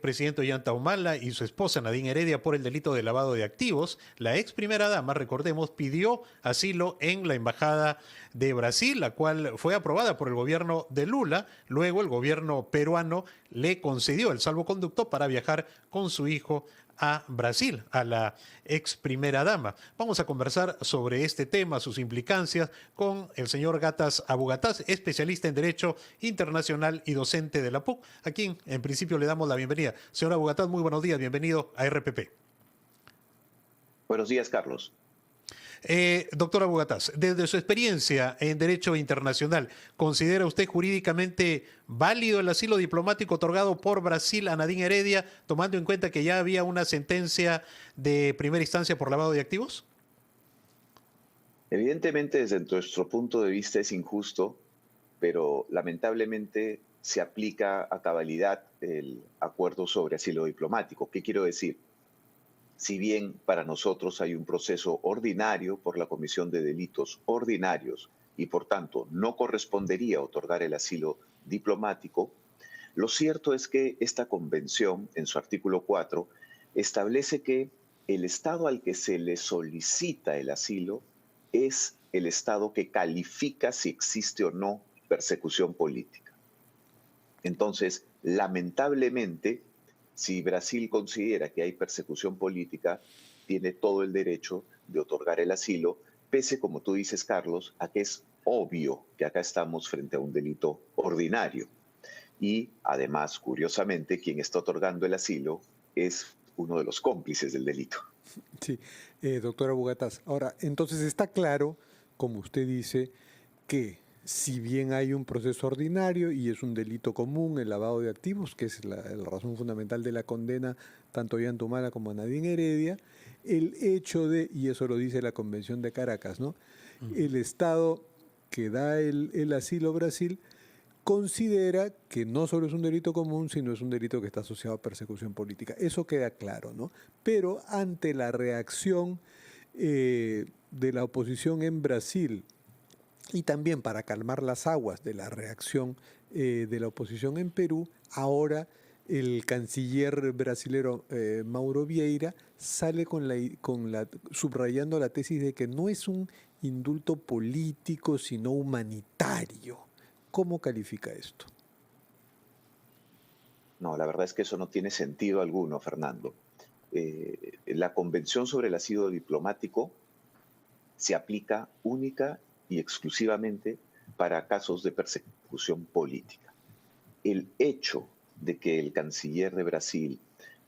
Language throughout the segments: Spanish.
expresidente Ollanta Humala y su esposa Nadine Heredia por el delito de lavado de activos. La ex primera dama, recordemos, pidió asilo en la embajada de Brasil, la cual fue aprobada por el gobierno de Lula. Luego el gobierno peruano le concedió el salvoconducto para viajar con su hijo a Brasil, a la ex primera dama. Vamos a conversar sobre este tema, sus implicancias, con el señor Gatas Abugataz, especialista en Derecho Internacional y docente de la PUC, a quien en principio le damos la bienvenida. Señor Abugataz, muy buenos días, bienvenido a RPP. Buenos días, Carlos. Doctor Abugataz, desde su experiencia en Derecho Internacional, ¿considera usted jurídicamente válido el asilo diplomático otorgado por Brasil a Nadine Heredia, tomando en cuenta que ya había una sentencia de primera instancia por lavado de activos? Evidentemente, desde nuestro punto de vista es injusto, pero lamentablemente se aplica a cabalidad el acuerdo sobre asilo diplomático. ¿Qué quiero decir? Si bien para nosotros hay un proceso ordinario por la comisión de delitos ordinarios y por tanto no correspondería otorgar el asilo diplomático, lo cierto es que esta convención, en su artículo 4, establece que el Estado al que se le solicita el asilo es el Estado que califica si existe o no persecución política. Entonces, lamentablemente, si Brasil considera que hay persecución política, tiene todo el derecho de otorgar el asilo, pese, como tú dices, Carlos, a que es obvio que acá estamos frente a un delito ordinario. Y además, curiosamente, quien está otorgando el asilo es uno de los cómplices del delito. Sí, doctora Bugatás. Ahora, entonces está claro, como usted dice, que si bien hay un proceso ordinario y es un delito común el lavado de activos, que es la razón fundamental de la condena tanto a Ollanta Humala como a Nadine Heredia, el hecho de, y eso lo dice la Convención de Caracas, ¿no? El Estado que da el asilo a Brasil considera que no solo es un delito común, sino es un delito que está asociado a persecución política. Eso queda claro, ¿no? Pero ante la reacción de la oposición en Brasil y también para calmar las aguas de la reacción de la oposición en Perú, ahora el canciller brasilero Mauro Vieira sale subrayando la tesis de que no es un indulto político, sino humanitario. ¿Cómo califica esto? No, la verdad es que eso no tiene sentido alguno, Fernando. La Convención sobre el Asilo Diplomático se aplica única y exclusivamente para casos de persecución política. El hecho de que el canciller de Brasil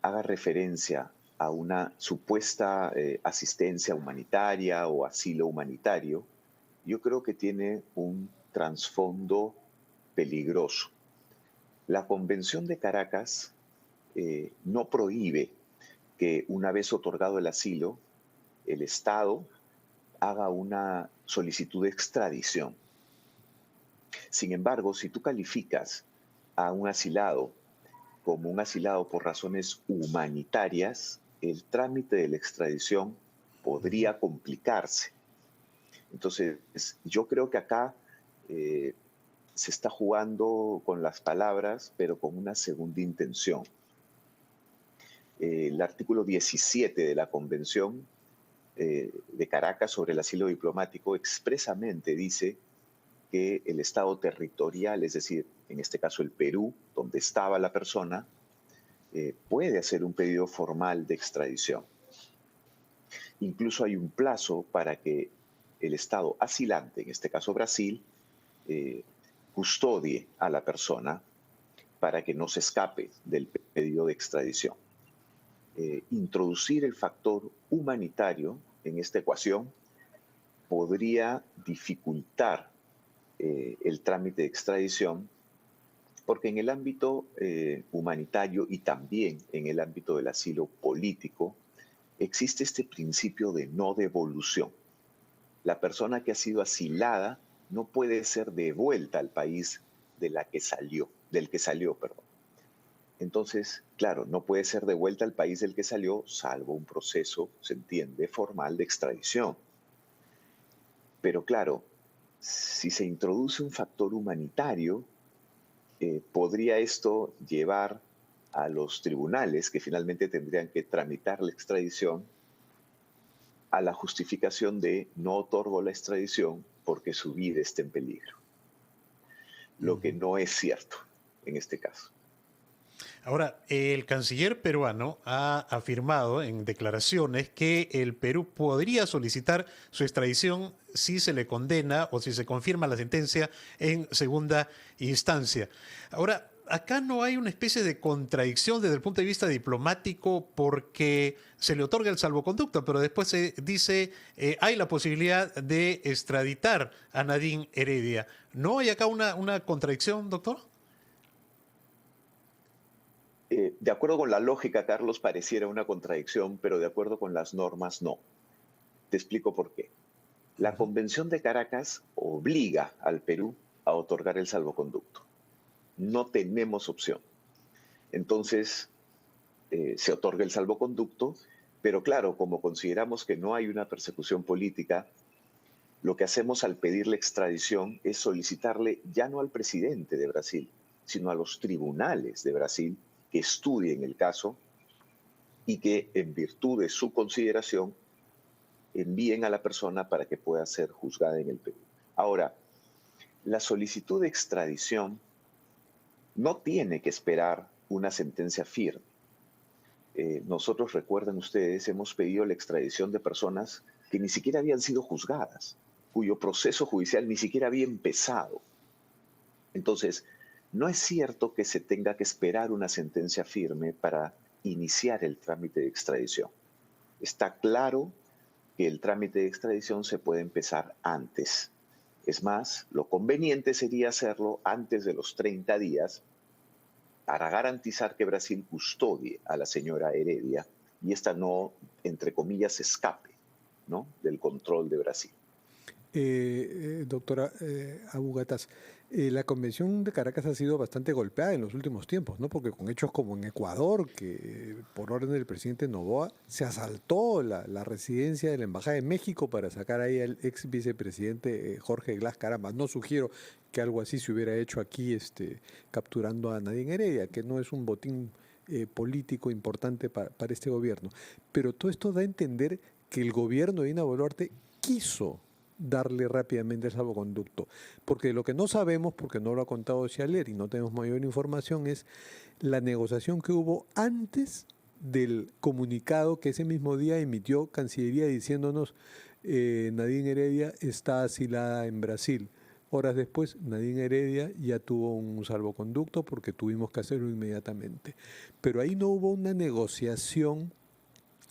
haga referencia a una supuesta asistencia humanitaria o asilo humanitario, yo creo que tiene un trasfondo peligroso. La Convención de Caracas no prohíbe que una vez otorgado el asilo, el Estado haga una solicitud de extradición. Sin embargo, si tú calificas a un asilado como un asilado por razones humanitarias, el trámite de la extradición podría complicarse. Entonces, yo creo que acá se está jugando con las palabras, pero con una segunda intención. El artículo 17 de la Convención de Caracas sobre el asilo diplomático expresamente dice que el Estado territorial, es decir, en este caso el Perú, donde estaba la persona, puede hacer un pedido formal de extradición. Incluso hay un plazo para que el Estado asilante, en este caso Brasil, custodie a la persona para que no se escape del pedido de extradición. Introducir el factor humanitario en esta ecuación podría dificultar el trámite de extradición, porque en el ámbito humanitario y también en el ámbito del asilo político existe este principio de no devolución. La persona que ha sido asilada no puede ser devuelta al país del que salió. Entonces, claro, no puede ser devuelta al país del que salió, salvo un proceso, se entiende, formal de extradición. Pero claro, si se introduce un factor humanitario, podría esto llevar a los tribunales que finalmente tendrían que tramitar la extradición a la justificación de no otorgo la extradición porque su vida está en peligro, lo que no es cierto en este caso. Ahora, el canciller peruano ha afirmado en declaraciones que el Perú podría solicitar su extradición si se le condena o si se confirma la sentencia en segunda instancia. Ahora, acá no hay una especie de contradicción desde el punto de vista diplomático porque se le otorga el salvoconducto, pero después se dice hay la posibilidad de extraditar a Nadine Heredia. ¿No hay acá una contradicción, doctor? De acuerdo con la lógica, Carlos, pareciera una contradicción, pero de acuerdo con las normas, no. Te explico por qué. La Convención de Caracas obliga al Perú a otorgar el salvoconducto. No tenemos opción. Entonces, se otorga el salvoconducto, pero claro, como consideramos que no hay una persecución política, lo que hacemos al pedir la extradición es solicitarle ya no al presidente de Brasil, sino a los tribunales de Brasil que estudien el caso y que en virtud de su consideración envíen a la persona para que pueda ser juzgada en el Perú. Ahora, la solicitud de extradición no tiene que esperar una sentencia firme. Nosotros, recuerden ustedes, hemos pedido la extradición de personas que ni siquiera habían sido juzgadas, cuyo proceso judicial ni siquiera había empezado. Entonces, no es cierto que se tenga que esperar una sentencia firme para iniciar el trámite de extradición. Está claro que el trámite de extradición se puede empezar antes. Es más, lo conveniente sería hacerlo antes de los 30 días para garantizar que Brasil custodie a la señora Heredia y esta no, entre comillas, escape, ¿no?, del control de Brasil. Doctora Abu Gataz, la Convención de Caracas ha sido bastante golpeada en los últimos tiempos, ¿no? Porque con hechos como en Ecuador, que por orden del presidente Noboa se asaltó la residencia de la Embajada de México para sacar ahí al ex vicepresidente Jorge Glass. Caramba, no sugiero que algo así se hubiera hecho aquí, capturando a Nadine Heredia, que no es un botín político importante para este gobierno. Pero todo esto da a entender que el gobierno de Dina Boluarte quiso darle rápidamente el salvoconducto. Porque lo que no sabemos, porque no lo ha contado Cialer y no tenemos mayor información, es la negociación que hubo antes del comunicado que ese mismo día emitió Cancillería diciéndonos Nadine Heredia está asilada en Brasil. Horas después, Nadine Heredia ya tuvo un salvoconducto porque tuvimos que hacerlo inmediatamente. Pero ahí no hubo una negociación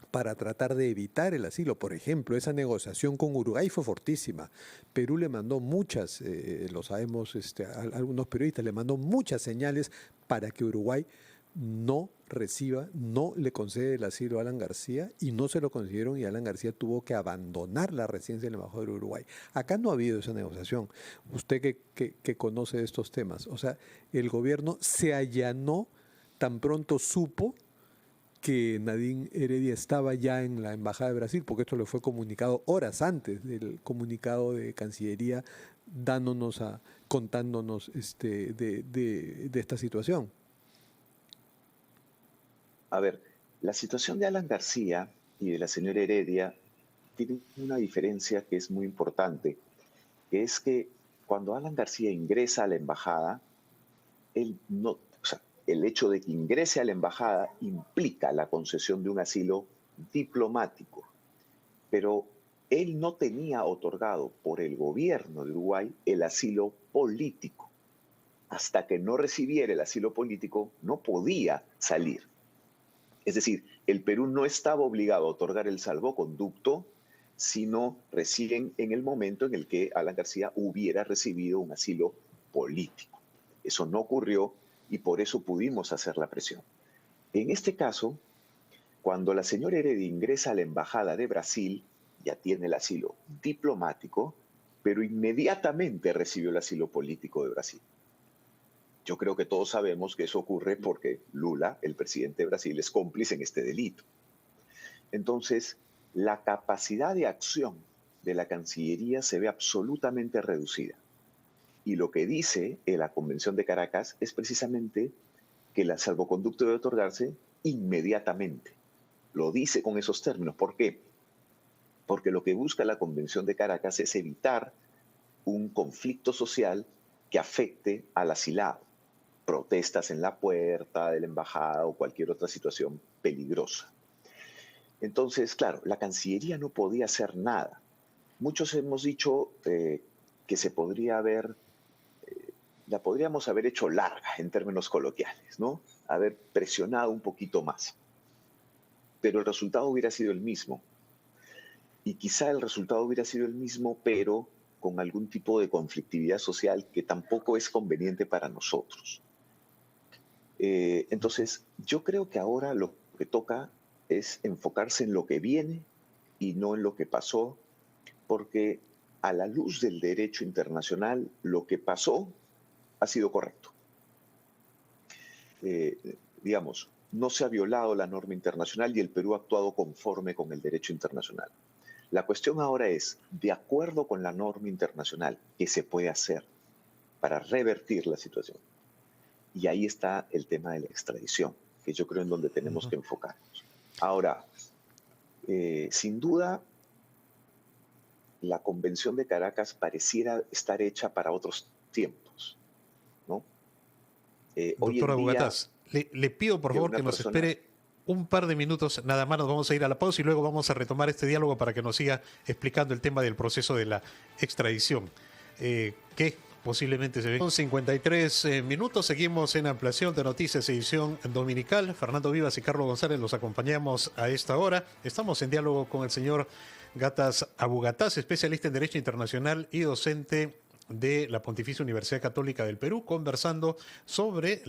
para tratar de evitar el asilo. Por ejemplo, esa negociación con Uruguay fue fortísima. Perú le mandó muchas, lo sabemos algunos periodistas, le mandó muchas señales para que Uruguay no reciba, no le concede el asilo a Alan García y no se lo concedieron y Alan García tuvo que abandonar la residencia del embajador de Uruguay. Acá no ha habido esa negociación. Usted que conoce estos temas, o sea, el gobierno se allanó tan pronto supo que Nadine Heredia estaba ya en la Embajada de Brasil, porque esto le fue comunicado horas antes del comunicado de Cancillería contándonos de esta situación. A ver, la situación de Alan García y de la señora Heredia tiene una diferencia que es muy importante, que es que cuando Alan García ingresa a la embajada, él no, el hecho de que ingrese a la embajada implica la concesión de un asilo diplomático, pero él no tenía otorgado por el gobierno de Uruguay el asilo político. Hasta que no recibiera el asilo político, no podía salir. Es decir, el Perú no estaba obligado a otorgar el salvoconducto, sino recién en el momento en el que Alan García hubiera recibido un asilo político. Eso no ocurrió y por eso pudimos hacer la presión. En este caso, cuando la señora Heredia ingresa a la Embajada de Brasil, ya tiene el asilo diplomático, pero inmediatamente recibió el asilo político de Brasil. Yo creo que todos sabemos que eso ocurre porque Lula, el presidente de Brasil, es cómplice en este delito. Entonces, la capacidad de acción de la Cancillería se ve absolutamente reducida. Y lo que dice la Convención de Caracas es precisamente que el salvoconducto debe otorgarse inmediatamente. Lo dice con esos términos. ¿Por qué? Porque lo que busca la Convención de Caracas es evitar un conflicto social que afecte al asilado, protestas en la puerta de la embajada o cualquier otra situación peligrosa. Entonces, claro, la Cancillería no podía hacer nada. Muchos hemos dicho que se podría haber, la podríamos haber hecho larga en términos coloquiales, ¿no? Haber presionado un poquito más. Pero el resultado hubiera sido el mismo. Y quizá el resultado hubiera sido el mismo, pero con algún tipo de conflictividad social que tampoco es conveniente para nosotros. Entonces, yo creo que ahora lo que toca es enfocarse en lo que viene y no en lo que pasó, porque a la luz del derecho internacional, lo que pasó ha sido correcto. Digamos, no se ha violado la norma internacional y el Perú ha actuado conforme con el derecho internacional. La cuestión ahora es, de acuerdo con la norma internacional, ¿qué se puede hacer para revertir la situación? Y ahí está el tema de la extradición, que yo creo en donde tenemos que enfocarnos. Ahora, sin duda, la Convención de Caracas pareciera estar hecha para otros tiempos, ¿no? Hoy Doctora en día, Bugatás, le pido por favor que nos espere un par de minutos, nada más nos vamos a ir a la pausa y luego vamos a retomar este diálogo para que nos siga explicando el tema del proceso de la extradición, que posiblemente se ve. Son 53 minutos, seguimos en Ampliación de Noticias, edición dominical. Fernando Vivas y Carlos González los acompañamos a esta hora. Estamos en diálogo con el señor Gatas Abugatás, especialista en Derecho Internacional y docente de la Pontificia Universidad Católica del Perú, conversando sobre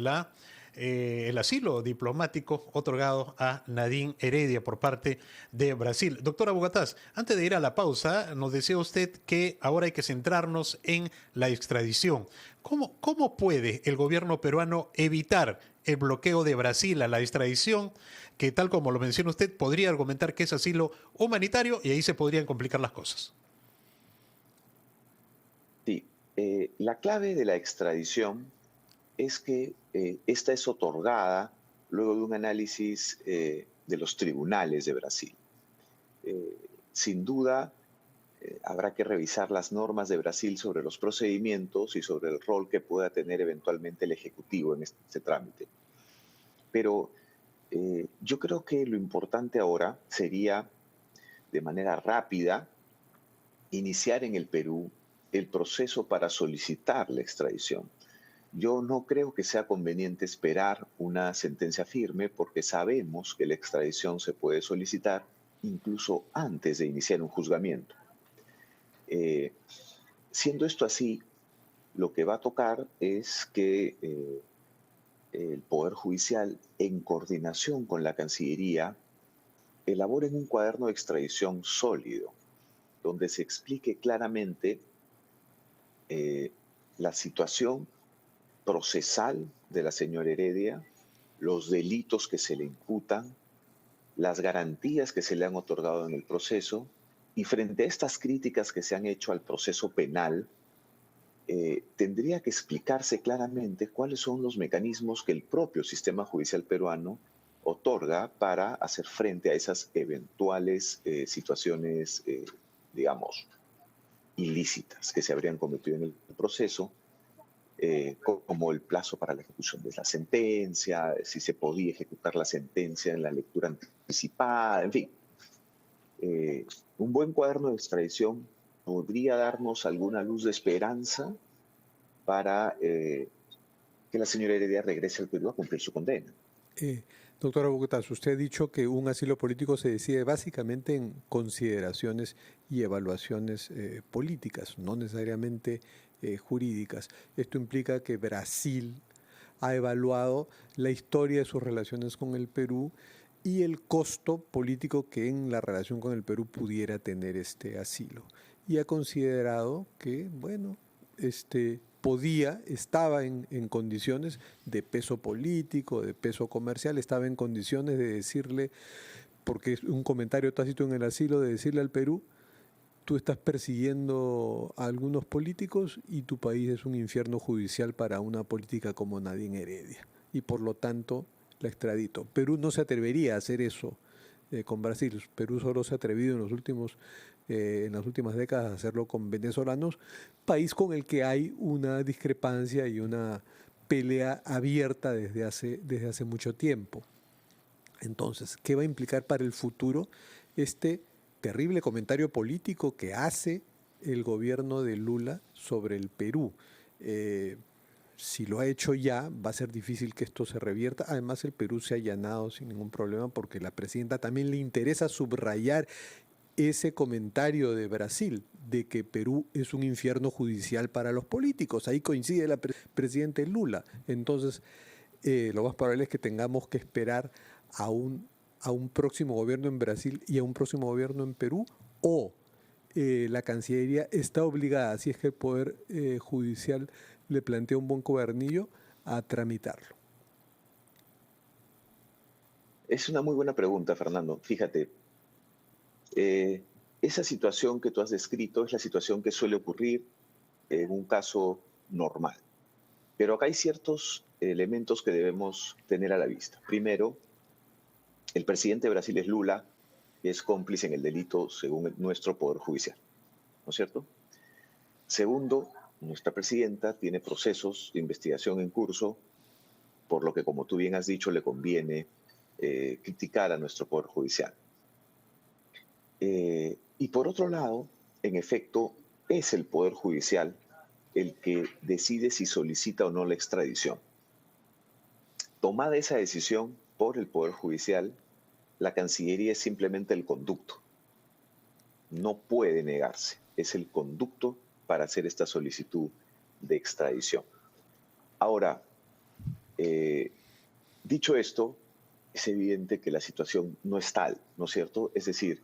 el asilo diplomático otorgado a Nadine Heredia por parte de Brasil. Doctora Bugatás, antes de ir a la pausa, nos decía usted que ahora hay que centrarnos en la extradición. ¿Cómo puede el gobierno peruano evitar el bloqueo de Brasil a la extradición, que tal como lo menciona usted, podría argumentar que es asilo humanitario y ahí se podrían complicar las cosas? Sí, la clave de la extradición es que esta es otorgada luego de un análisis de los tribunales de Brasil. Sin duda, habrá que revisar las normas de Brasil sobre los procedimientos y sobre el rol que pueda tener eventualmente el Ejecutivo en este trámite. Pero yo creo que lo importante ahora sería, de manera rápida, iniciar en el Perú el proceso para solicitar la extradición. Yo no creo que sea conveniente esperar una sentencia firme porque sabemos que la extradición se puede solicitar incluso antes de iniciar un juzgamiento. Siendo esto así, lo que va a tocar es que el Poder Judicial, en coordinación con la Cancillería, elaboren un cuaderno de extradición sólido, donde se explique claramente la situación procesal de la señora Heredia, los delitos que se le imputan, las garantías que se le han otorgado en el proceso, y frente a estas críticas que se han hecho al proceso penal, tendría que explicarse claramente cuáles son los mecanismos que el propio sistema judicial peruano otorga para hacer frente a esas eventuales situaciones, digamos, ilícitas que se habrían cometido en el proceso, como el plazo para la ejecución de la sentencia, si se podía ejecutar la sentencia en la lectura anticipada, en fin. Un buen cuaderno de extradición podría darnos alguna luz de esperanza para que la señora Heredia regrese al Perú a cumplir su condena. Doctora Bugatás, usted ha dicho que un asilo político se decide básicamente en consideraciones y evaluaciones políticas, no necesariamente jurídicas. Esto implica que Brasil ha evaluado la historia de sus relaciones con el Perú y el costo político que en la relación con el Perú pudiera tener este asilo. Y ha considerado que, bueno, estaba en condiciones de peso político, de peso comercial, estaba en condiciones de decirle, porque es un comentario tácito en el asilo, de decirle al Perú: tú estás persiguiendo a algunos políticos y tu país es un infierno judicial para una política como Nadine Heredia. y por lo tanto la extradito. Perú no se atrevería a hacer eso con Brasil. Perú solo se ha atrevido en las últimas décadas a hacerlo con venezolanos, país con el que hay una discrepancia y una pelea abierta desde hace mucho tiempo. Entonces, ¿qué va a implicar para el futuro este terrible comentario político que hace el gobierno de Lula sobre el Perú? Si lo ha hecho ya, va a ser difícil que esto se revierta. Además, el Perú se ha allanado sin ningún problema porque la presidenta también le interesa subrayar ese comentario de Brasil, de que Perú es un infierno judicial para los políticos. Ahí coincide la presidente Lula. Entonces, lo más probable es que tengamos que esperar a un próximo gobierno en Brasil y a un próximo gobierno en Perú, o la Cancillería está obligada, si es que el Poder Judicial le plantea un buen cuadernillo, a tramitarlo. Es una muy buena pregunta, Fernando. Fíjate, esa situación que tú has descrito es la situación que suele ocurrir en un caso normal. Pero acá hay ciertos elementos que debemos tener a la vista. Primero, el presidente de Brasil es Lula, que es cómplice en el delito según nuestro Poder Judicial, ¿no es cierto? Segundo, nuestra presidenta tiene procesos de investigación en curso, por lo que, como tú bien has dicho, le conviene criticar a nuestro Poder Judicial. Y por otro lado, en efecto, es el Poder Judicial el que decide si solicita o no la extradición. Tomada esa decisión por el Poder Judicial, la Cancillería es simplemente el conducto. No puede negarse, es el conducto para hacer esta solicitud de extradición. Ahora, dicho esto, es evidente que la situación no es tal, ¿no es cierto? Es decir,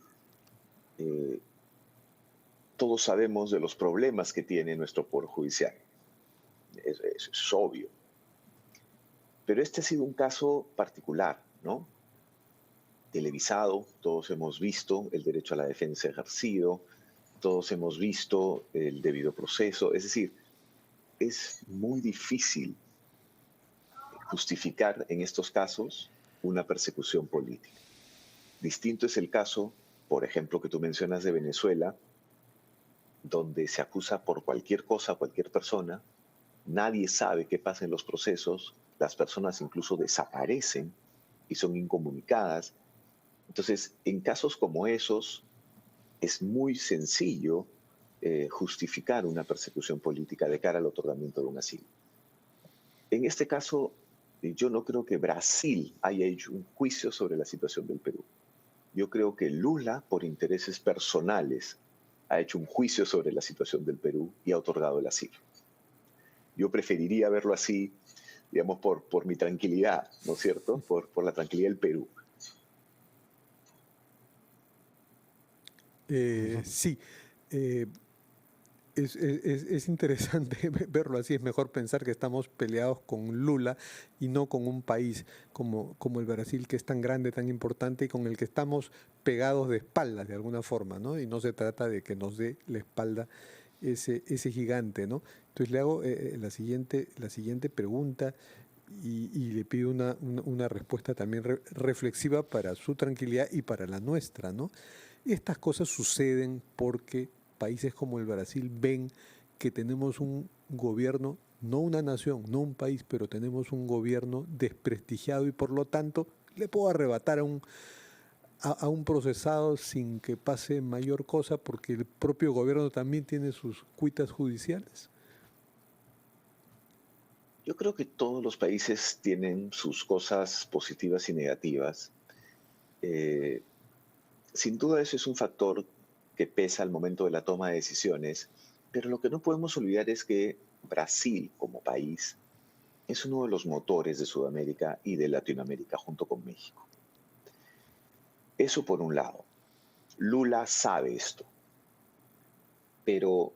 todos sabemos de los problemas que tiene nuestro Poder Judicial. Es obvio. Pero este ha sido un caso particular, ¿no? Televisado, todos hemos visto el derecho a la defensa ejercido, todos hemos visto el debido proceso. Es decir, es muy difícil justificar en estos casos una persecución política. Distinto es el caso, por ejemplo, que tú mencionas de Venezuela, donde se acusa por cualquier cosa a cualquier persona, nadie sabe qué pasa en los procesos, las personas incluso desaparecen y son incomunicadas. Entonces, en casos como esos, es muy sencillo justificar una persecución política de cara al otorgamiento de un asilo. En este caso, yo no creo que Brasil haya hecho un juicio sobre la situación del Perú. Yo creo que Lula, por intereses personales, ha hecho un juicio sobre la situación del Perú y ha otorgado el asilo. Yo preferiría verlo así, digamos, por mi tranquilidad, ¿no es cierto? Por la tranquilidad del Perú. Sí, es interesante verlo así. Es mejor pensar que estamos peleados con Lula y no con un país como el Brasil, que es tan grande, tan importante y con el que estamos pegados de espaldas de alguna forma, ¿no? Y no se trata de que nos dé la espalda ese gigante, ¿no? Entonces le hago la siguiente pregunta y le pido una respuesta también reflexiva para su tranquilidad y para la nuestra, ¿no? Estas cosas suceden porque países como el Brasil ven que tenemos un gobierno, no una nación, no un país, pero tenemos un gobierno desprestigiado y por lo tanto le puedo arrebatar a un procesado sin que pase mayor cosa porque el propio gobierno también tiene sus cuitas judiciales. Yo creo que todos los países tienen sus cosas positivas y negativas. Eh, Sin duda eso es un factor que pesa al momento de la toma de decisiones, pero lo que no podemos olvidar es que Brasil como país es uno de los motores de Sudamérica y de Latinoamérica junto con México. Eso por un lado. Lula sabe esto, pero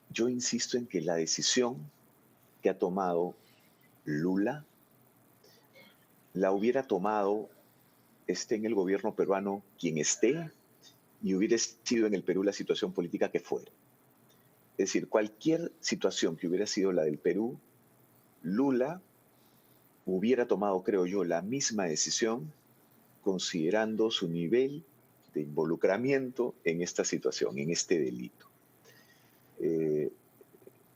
yo insisto en que la decisión que ha tomado Lula la hubiera tomado esté en el gobierno peruano quien esté y hubiera sido en el Perú la situación política que fuera. Es decir, cualquier situación que hubiera sido la del Perú, Lula hubiera tomado, creo yo, la misma decisión considerando su nivel de involucramiento en esta situación, en este delito.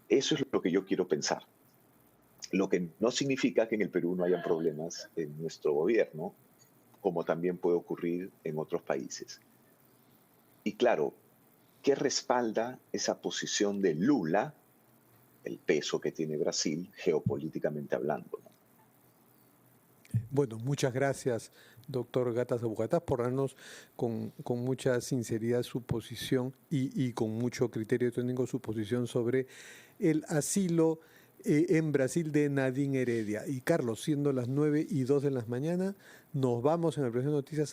Eso es lo que yo quiero pensar. Lo que no significa que en el Perú no haya problemas en nuestro gobierno, como también puede ocurrir en otros países. Y claro, ¿qué respalda esa posición de Lula, el peso que tiene Brasil geopolíticamente hablando, ¿no? Bueno, muchas gracias, doctor Gatas Abugataz, por darnos con mucha sinceridad su posición y con mucho criterio técnico su posición sobre el asilo en Brasil de Nadine Heredia. Y Carlos, siendo las 9:02 de la mañana, nos vamos en el Presente Noticias.